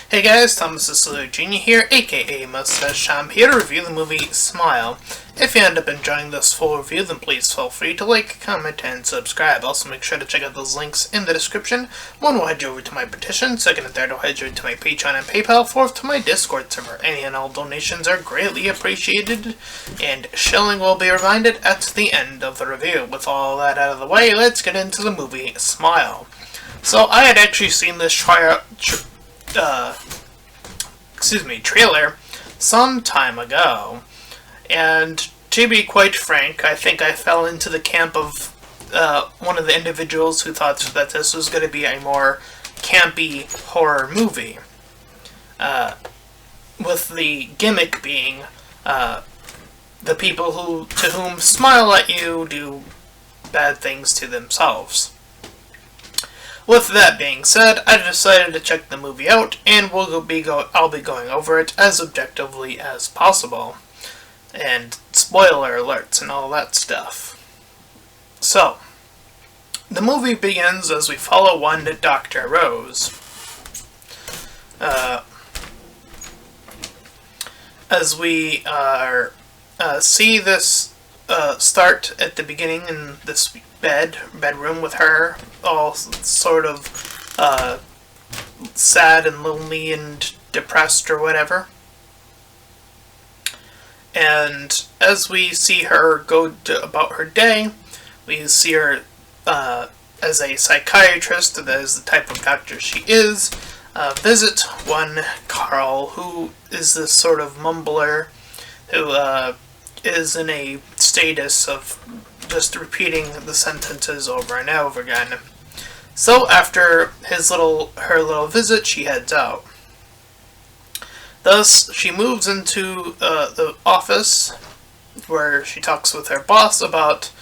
Hey guys, Thomas the Jr. here, aka Mustached. I'm here to review the movie Smile. If you end up enjoying this full review, then please feel free to like, comment, and subscribe. Also make sure to check out those links in the description. One will head you over to my petition, second and third will head you to my Patreon and PayPal, fourth to my Discord server. Any and all donations are greatly appreciated, and shilling will be reminded at the end of the review. With all that out of the way, let's get into the movie Smile. So I had actually seen this trailer some time ago, and to be quite frank, I think I fell into the camp of one of the individuals who thought that this was going to be a more campy horror movie, with the gimmick being the people to whom smile at you do bad things to themselves. With that being said, I decided to check the movie out, and I'll be going over it as objectively as possible, and spoiler alerts and all that stuff. So, the movie begins as we follow one Dr. Rose. As we see this start at the beginning in this bedroom with her, all sort of sad and lonely and depressed or whatever. And as we see her go about her day, we see her as a psychiatrist, that is the type of doctor she is, visit one Carl, who is this sort of mumbler who is in a status of just repeating the sentences over and over again. So after her little visit, she heads out. Thus, she moves into the office where she talks with her boss about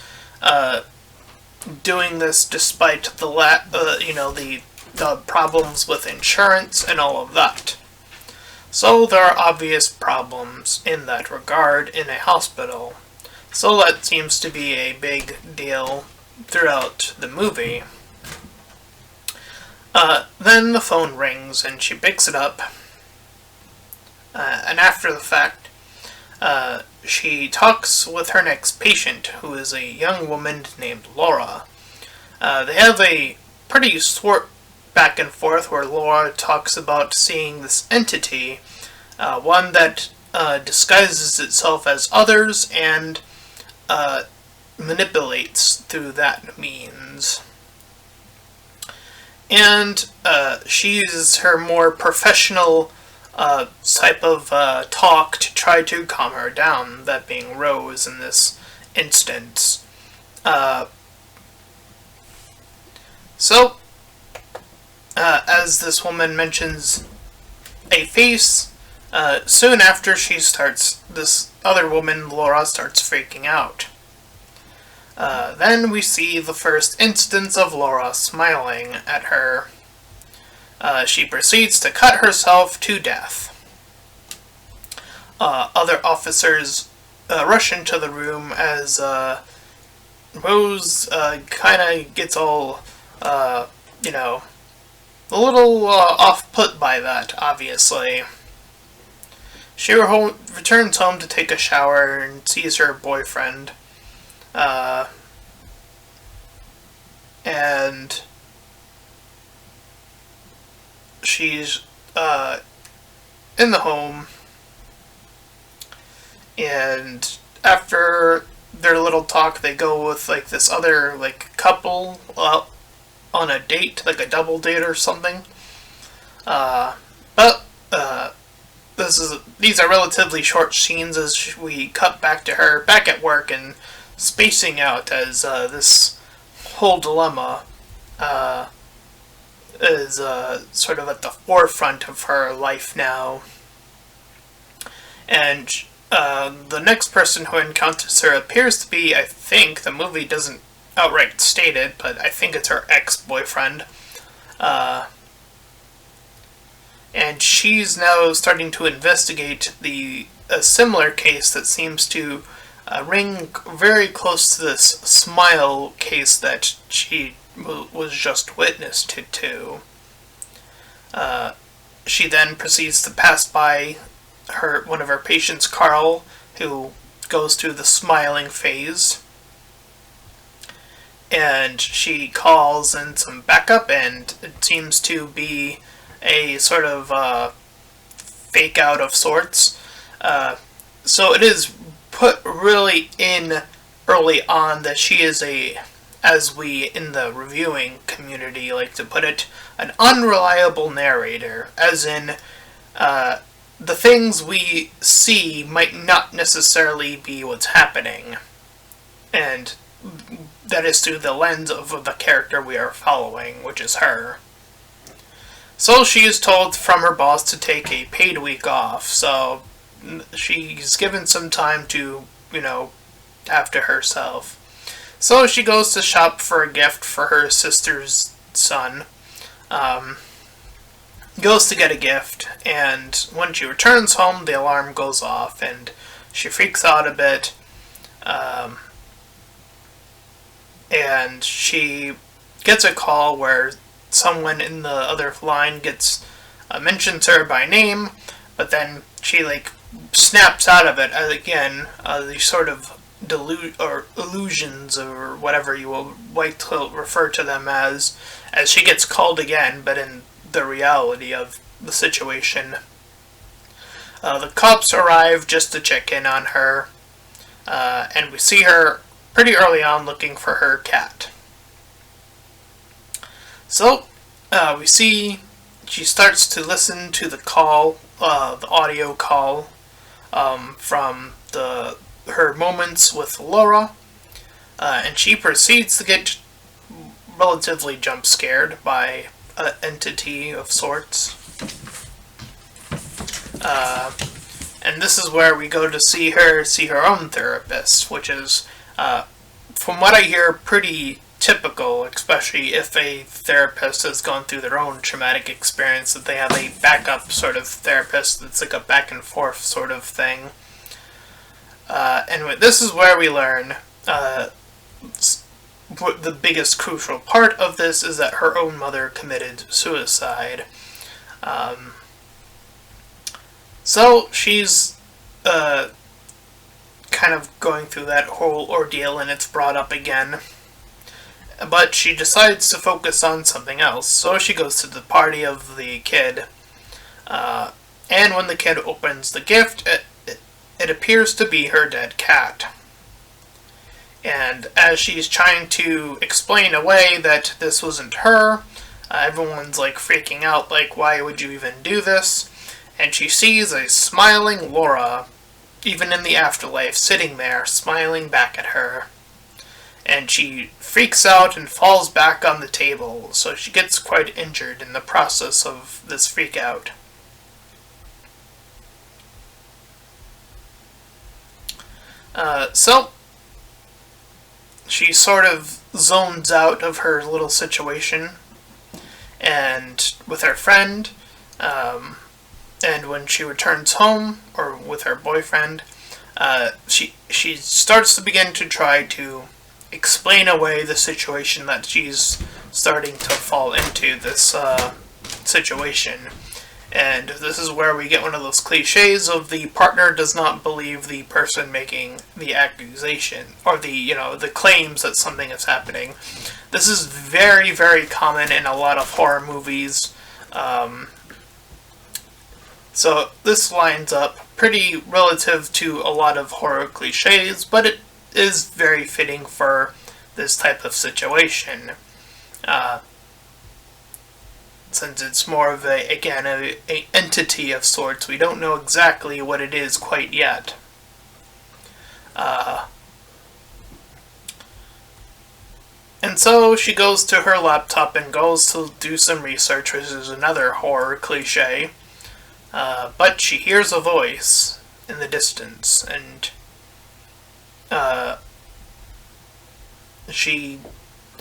doing this despite the problems with insurance and all of that. So there are obvious problems in that regard in a hospital. So that seems to be a big deal throughout the movie. Then the phone rings and she picks it up. And after the fact, she talks with her next patient, who is a young woman named Laura. They have a pretty short back and forth where Laura talks about seeing this entity, one that disguises itself as others and manipulates through that means. And she uses her more professional type of talk to try to calm her down, that being Rose in this instance. So, as this woman mentions a face, soon after this other woman, Laura, starts freaking out. Then we see the first instance of Laura smiling at her. She proceeds to cut herself to death. Other officers rush into the room as Rose kind of gets all, a little off-put by that, obviously. She returns home to take a shower and sees her boyfriend. And she's in the home, and after their little talk, they go with this other couple on a date, like a double date or something. But these are relatively short scenes as we cut back to her back at work and spacing out as this whole dilemma is sort of at the forefront of her life now. And the next person who encounters her appears to be, I think, the movie doesn't outright state it, but I think it's her ex-boyfriend. And she's now starting to investigate a similar case that seems to ring very close to this Smile case that she was just witness to. she then proceeds to pass by one of her patients, Carl, who goes through the smiling phase. And she calls in some backup, and it seems to be a sort of fake out of sorts. So it is put really in early on that she is as we in the reviewing community like to put it, an unreliable narrator, as in the things we see might not necessarily be what's happening. And that is through the lens of the character we are following, which is her. So she is told from her boss to take a paid week off, so she's given some time to, after herself. So she goes to shop for a gift for her sister's son. Goes to get a gift, and when she returns home, the alarm goes off, and she freaks out a bit. And she gets a call where someone in the other line mentions her by name, but then she snaps out of it again. These sort of illusions, or whatever you will like to refer to them as she gets called again, but in the reality of the situation. The cops arrive just to check in on her, and we see her pretty early on looking for her cat. So, we see she starts to listen to the call, the audio call, from her moments with Laura, and she proceeds to get relatively jump scared by an entity of sorts. And this is where we go to see her own therapist, which is, from what I hear, pretty typical, especially if a therapist has gone through their own traumatic experience, that they have a backup sort of therapist that's like a back and forth sort of thing. Anyway, this is where we learn the biggest crucial part of this is that her own mother committed suicide. So she's kind of going through that whole ordeal, and it's brought up again. But she decides to focus on something else, so she goes to the party of the kid. And when the kid opens the gift, it appears to be her dead cat. And as she's trying to explain away that this wasn't her, everyone's freaking out, why would you even do this? And she sees a smiling Laura, even in the afterlife, sitting there, smiling back at her. And she freaks out and falls back on the table, so she gets quite injured in the process of this freak out. So she sort of zones out of her little situation, and with her friend, and when she returns home, or with her boyfriend, she starts to begin to try to explain away the situation that she's starting to fall into, this situation. And this is where we get one of those cliches of the partner does not believe the person making the accusation, or the claims that something is happening. This is very, very common in a lot of horror movies. So this lines up pretty relative to a lot of horror cliches, but it is very fitting for this type of situation. Since it's more of a entity of sorts, we don't know exactly what it is quite yet. And so she goes to her laptop and goes to do some research, which is another horror cliche. But she hears a voice in the distance, and she,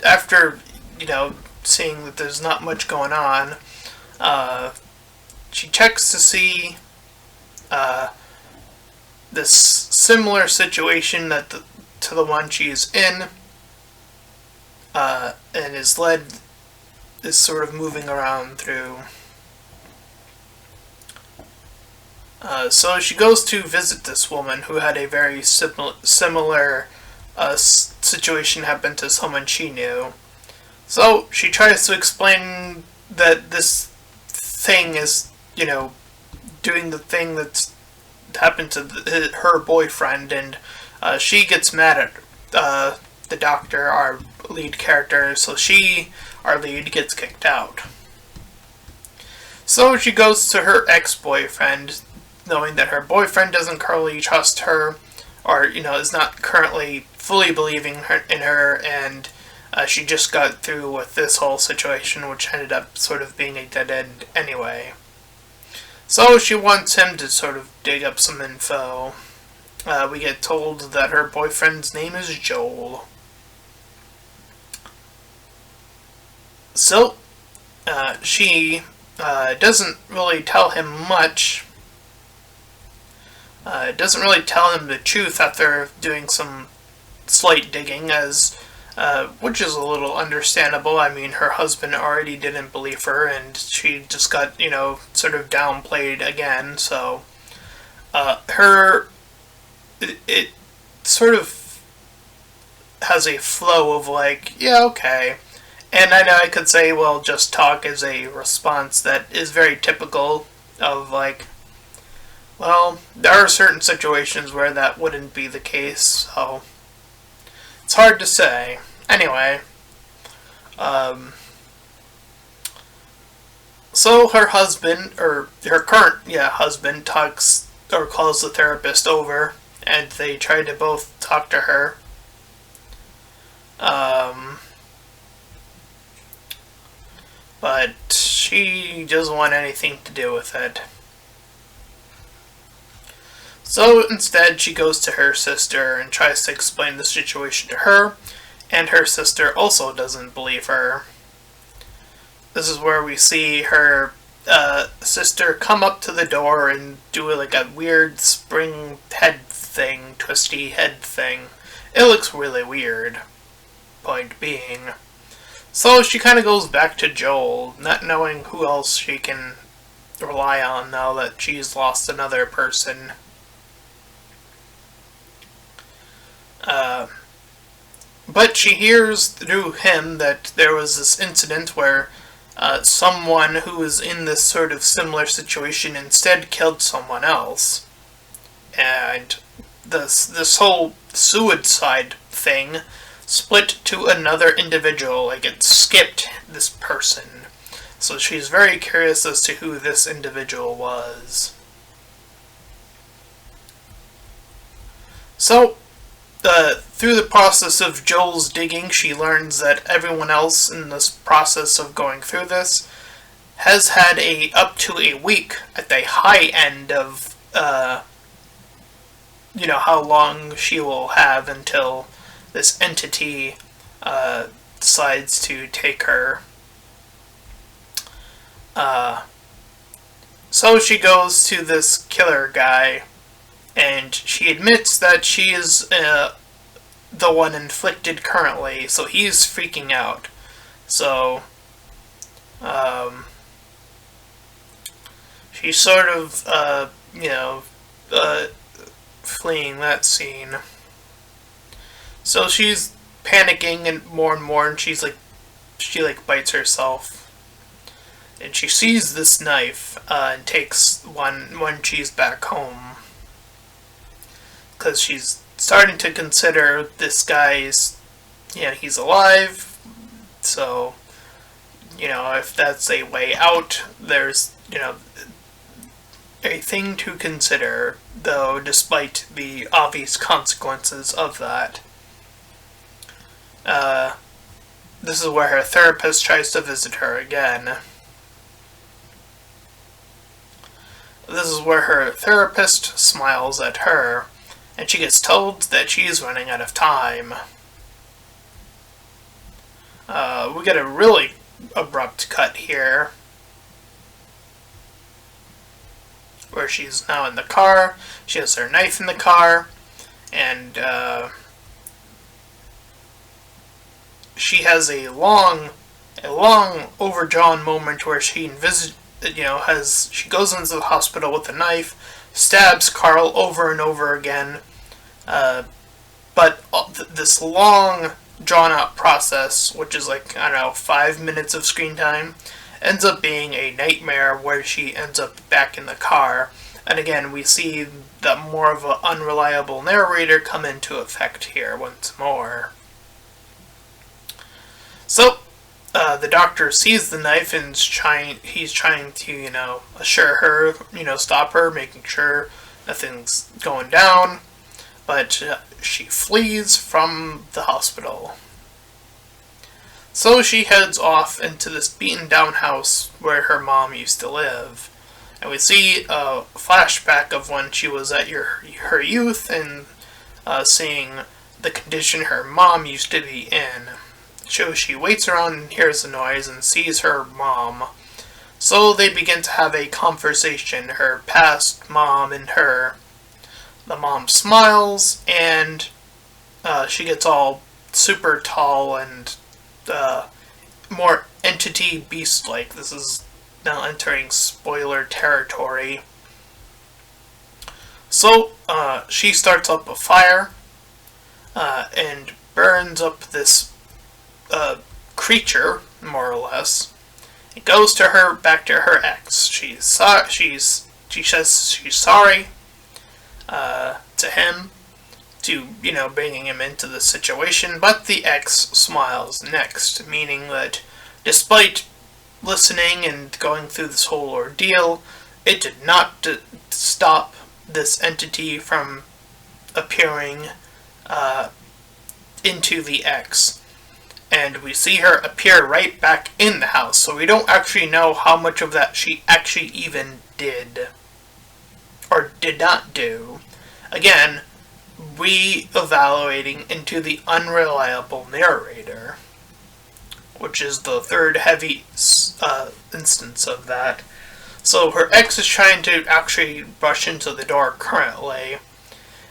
after, seeing that there's not much going on, she checks to see this similar situation to the one she's in, and is sort of moving around through So she goes to visit this woman who had a very similar situation happen to someone she knew. So she tries to explain that this thing is, doing the thing that's happened to her boyfriend, and she gets mad at the doctor, our lead character, so our lead, gets kicked out. So she goes to her ex-boyfriend, knowing that her boyfriend doesn't currently trust her, or, is not currently fully believing in her, and she just got through with this whole situation, which ended up sort of being a dead end anyway. So she wants him to sort of dig up some info. We get told that her boyfriend's name is Joel. So, she doesn't really tell him much. Doesn't really tell him the truth after doing some slight digging, which is a little understandable. I mean, her husband already didn't believe her, and she just got, sort of downplayed again, so it sort of has a flow of like, yeah, okay. And I know I could say, well, just talk as a response that is very typical of like, well, there are certain situations where that wouldn't be the case, so it's hard to say. Anyway, so her husband, or her current, husband, talks or calls the therapist over, and they try to both talk to her. But she doesn't want anything to do with it. So instead, she goes to her sister and tries to explain the situation to her, and her sister also doesn't believe her. This is where we see her sister come up to the door and do like a weird spring head thing, twisty head thing. It looks really weird, point being. So she kind of goes back to Joel, not knowing who else she can rely on now that she's lost another person. But she hears through him that there was this incident where someone who was in this sort of similar situation instead killed someone else. And this whole suicide thing split to another individual, like it skipped this person. So she's very curious as to who this individual was. So, through the process of Joel's digging, she learns that everyone else in this process of going through this has had up to a week at the high end of, how long she will have until this entity decides to take her. So she goes to this killer guy, and she admits that she is the one inflicted currently, so he's freaking out. So, she's sort of, fleeing that scene. So she's panicking and more, and she bites herself. And she sees this knife, and takes one when she's back home. Because she's starting to consider this guy's, he's alive, so, if that's a way out, there's, a thing to consider, though, despite the obvious consequences of that. This is where her therapist tries to visit her again. This is where her therapist smiles at her, and she gets told that she is running out of time. We get a really abrupt cut here, where she's now in the car. She has her knife in the car, and she has a long overdrawn moment where she she goes into the hospital with a knife, stabs Carl over and over again, but this long, drawn-out process, which is like, I don't know, 5 minutes of screen time, ends up being a nightmare where she ends up back in the car. And again, we see that more of an unreliable narrator come into effect here once more. So, the doctor sees the knife and he's trying to, assure her, stop her, making sure nothing's going down. But she flees from the hospital. So she heads off into this beaten down house where her mom used to live. And we see a flashback of when she was at her youth and seeing the condition her mom used to be in. So she waits around and hears the noise and sees her mom. So they begin to have a conversation, her past mom and her. The mom smiles, and she gets all super tall and more entity beast-like. This is now entering spoiler territory. So she starts up a fire and burns up this creature, more or less. It goes back to her ex. She says she's sorry to him, bringing him into the situation, but the ex smiles next, meaning that despite listening and going through this whole ordeal, it did not stop this entity from appearing into the ex. And we see her appear right back in the house, so we don't actually know how much of that she actually even did. Or did not do. Again, re-evaluating into the unreliable narrator, which is the third heavy instance of that. So her ex is trying to actually rush into the door currently,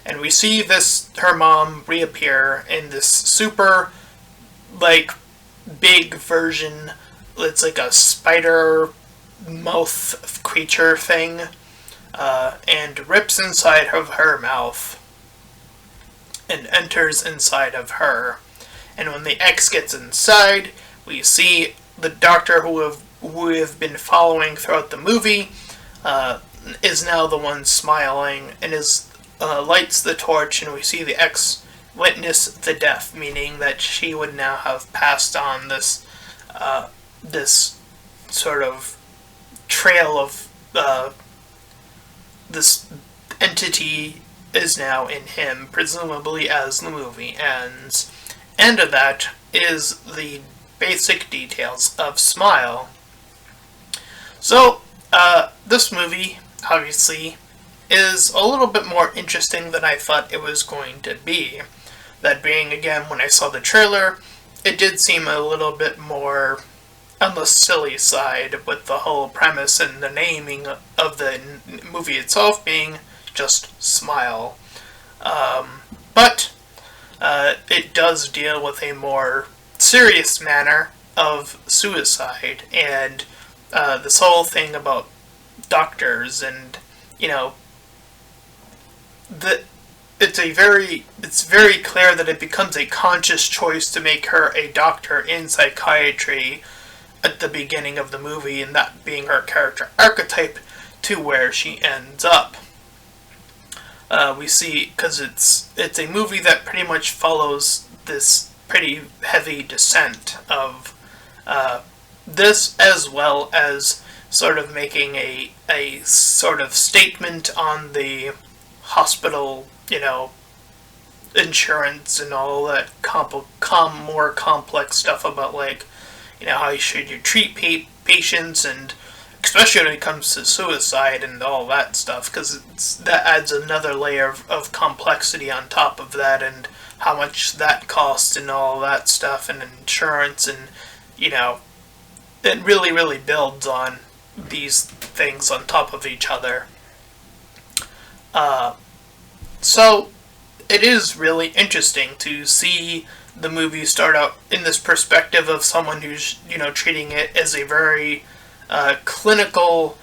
and we see her mom reappear in this super, big version. It's like a spider mouth creature thing. And rips inside of her mouth and enters inside of her. And when the ex gets inside, we see the doctor who we have been following throughout the movie is now the one smiling and lights the torch, and we see the ex witness the death, meaning that she would now have passed on this sort of trail of this entity is now in him, presumably as the movie ends. And of that is the basic details of Smile. So, this movie, obviously, is a little bit more interesting than I thought it was going to be. That being, again, when I saw the trailer, it did seem a little bit more on the silly side, with the whole premise and the naming of the movie itself being just Smile. But it does deal with a more serious manner of suicide, and this whole thing about doctors, and it's very clear that it becomes a conscious choice to make her a doctor in psychiatry at the beginning of the movie, and that being her character archetype to where she ends up. We see, because it's a movie that pretty much follows this pretty heavy descent of this, as well as sort of making a sort of statement on the hospital, insurance and all that more complex stuff about, how should you treat patients, and especially when it comes to suicide and all that stuff, because that adds another layer of complexity on top of that, and how much that costs and all that stuff, and insurance, and it really, really builds on these things on top of each other. So it is really interesting to see the movie start out in this perspective of someone who's treating it as a very clinical,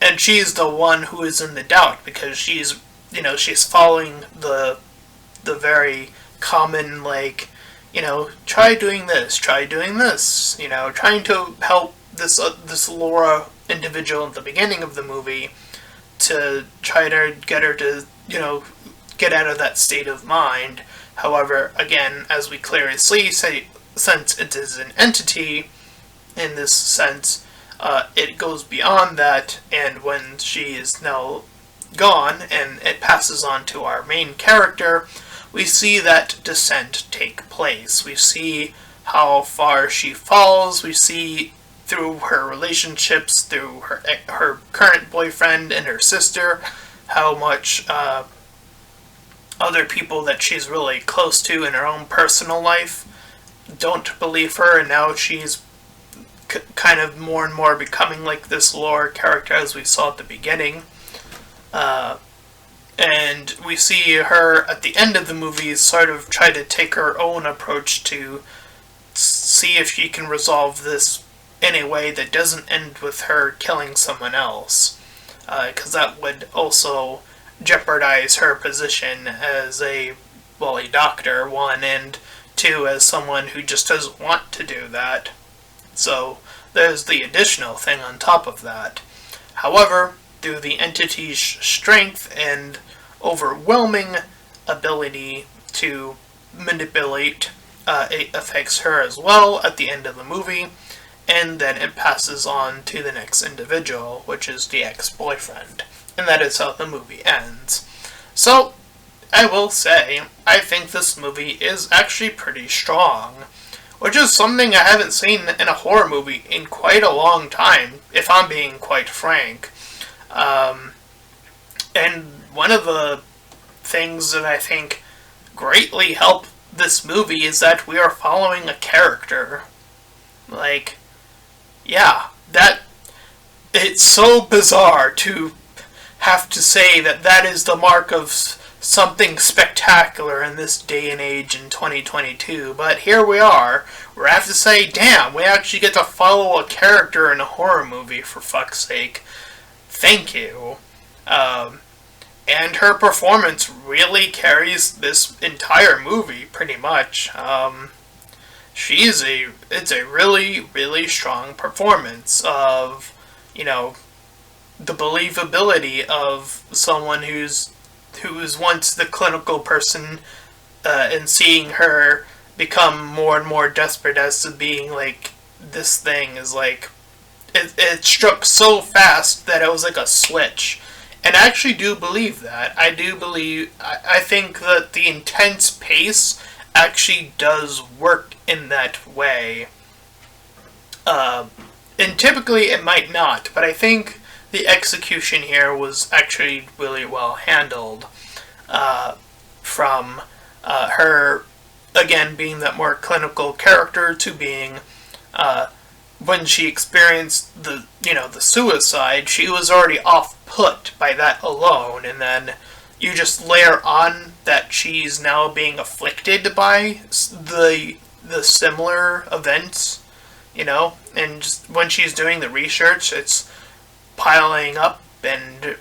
and she's the one who is in the doubt because she's following the very common, like, try doing this, trying to help this Laura individual at the beginning of the movie to try to get her to, get out of that state of mind. However, again, as we clearly see, since it is an entity, in this sense, it goes beyond that, and when she is now gone, and it passes on to our main character, we see that descent take place. We see how far she falls, we see through her relationships, through her current boyfriend and her sister, how much other people that she's really close to in her own personal life don't believe her, and now she's kind of more and more becoming like this Laura character as we saw at the beginning. And we see her at the end of the movie sort of try to take her own approach to see if she can resolve this in a way that doesn't end with her killing someone else. Because that would also jeopardize her position as a doctor, one, and two, as someone who just doesn't want to do that. So there's the additional thing on top of that. However, through the entity's strength and overwhelming ability to manipulate, it affects her as well at the end of the movie, and then it passes on to the next individual, which is the ex-boyfriend. And that is how the movie ends. So, I will say, I think this movie is actually pretty strong, which is something I haven't seen in a horror movie in quite a long time, if I'm being quite frank. And one of the things that I think greatly help this movie is that we are following a character. Like, yeah, it's so bizarre to have to say that is the mark of something spectacular in this day and age in 2022, but here we are. We have to say, damn, we actually get to follow a character in a horror movie, for fuck's sake. Thank you. And her performance really carries this entire movie, pretty much. It's a really, really strong performance of, the believability of someone who was once the clinical person, and seeing her become more and more desperate as to being like, this thing is like, it struck so fast that it was like a switch. And I actually do believe that. I think that the intense pace actually does work in that way. And typically it might not, but I think the execution here was actually really well handled. From her, again, being that more clinical character to being, when she experienced the suicide, she was already off-put by that alone, and then you just layer on that she's now being afflicted by the similar events, and just when she's doing the research, it's piling up, and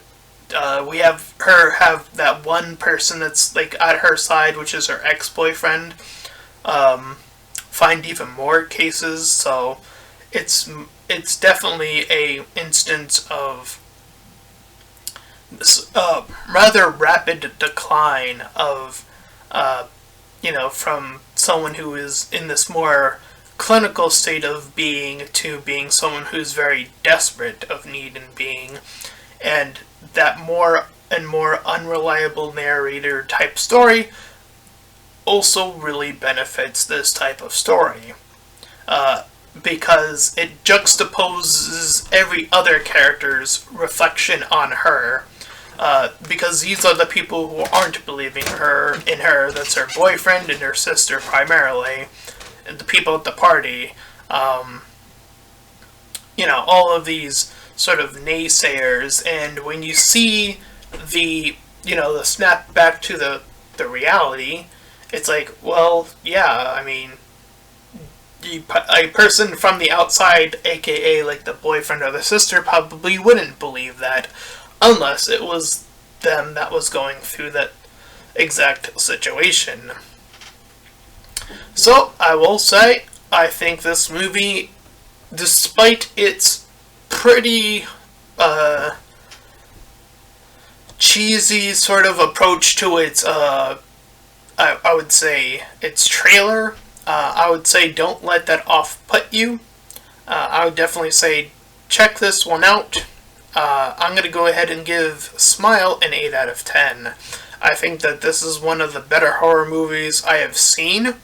we have her have that one person that's like at her side, which is her ex-boyfriend, find even more cases, so it's definitely a instance of this rather rapid decline of from someone who is in this more clinical state of being to being someone who's very desperate of need and being, and that more and more unreliable narrator type story also really benefits this type of story. Because it juxtaposes every other character's reflection on her. Because these are the people who aren't believing in her. That's her boyfriend and her sister primarily. And the people at the party. All of these sort of naysayers. And when you see the snap back to the reality, it's like, well, yeah, I mean, a person from the outside, aka like the boyfriend or the sister, probably wouldn't believe that unless it was them that was going through that exact situation. So, I will say, I think this movie, despite its pretty cheesy sort of approach to its, I would say, its trailer, I would say don't let that off-put you. I would definitely say check this one out. I'm going to go ahead and give Smile an 8 out of 10. I think that this is one of the better horror movies I have seen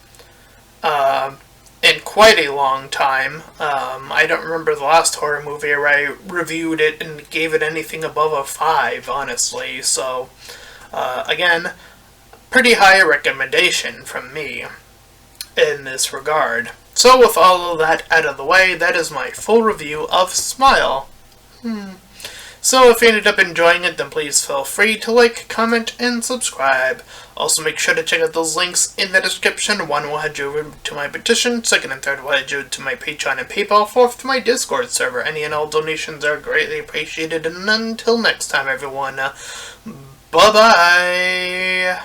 in quite a long time. I don't remember the last horror movie where I reviewed it and gave it anything above a 5, honestly. So, again, pretty high recommendation from me in this regard. So with all of that out of the way, that is my full review of Smile. So if you ended up enjoying it, then please feel free to like, comment, and subscribe. Also make sure to check out those links in the description. One will head you over to my petition, second and third will head you to my Patreon and PayPal, fourth to my Discord server. Any and all donations are greatly appreciated, and until next time everyone, bye-bye!